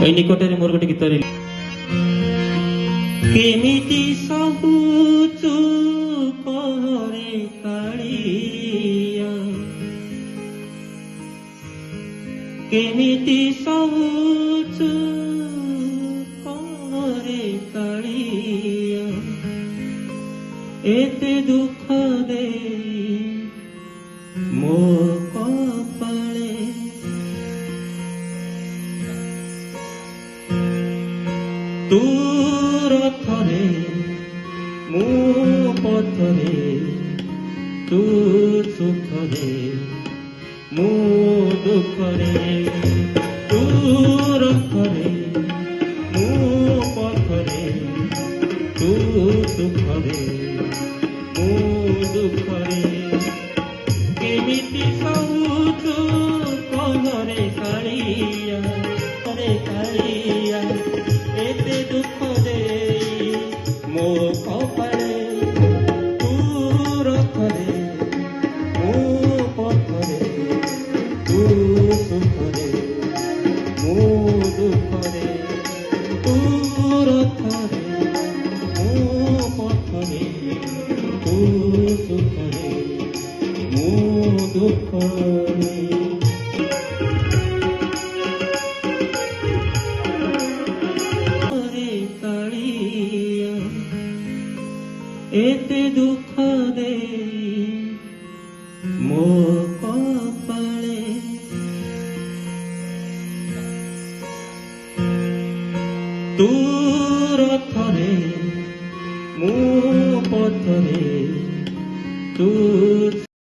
এই নিকটরে মোর গোটে গীত কেমিতি সহুচু করে কাଳିয়া কেমিতি সহুচু করে কাଳିয়া এতে দুঃখ দে মো কপালে ତୁ ରଥରେ ମୁଁ ପଥରେ ତୁ ସୁଖରେ ମୁଁ ଦୁଃଖରେ ତୁ ରଥରେ ମୁଁ ପଥରେ ତୁ ସୁଖରେ ମୁଁ ଦୁଃଖରେ କେମିତି ସହୁଛୁ କହରେ କାଳିଆ ରେ କାଳିଆ ଏତେ ଦୁଃଖ ଦେଇ ମୋ କପାଳେ ତୁ ରଥରେ ମୁଁ ପଥରେ ତୁ ସୁଖରେ ମୁଁ ଦୁଃଖରେ ତୁ ରଥରେ ମୁଁ ପଥରେ ତୁ ସୁଖରେ ମୁଁ ଦୁଃଖରେ এতে দুঃখ দে মো কপালে তু রথরে মু পথরে তু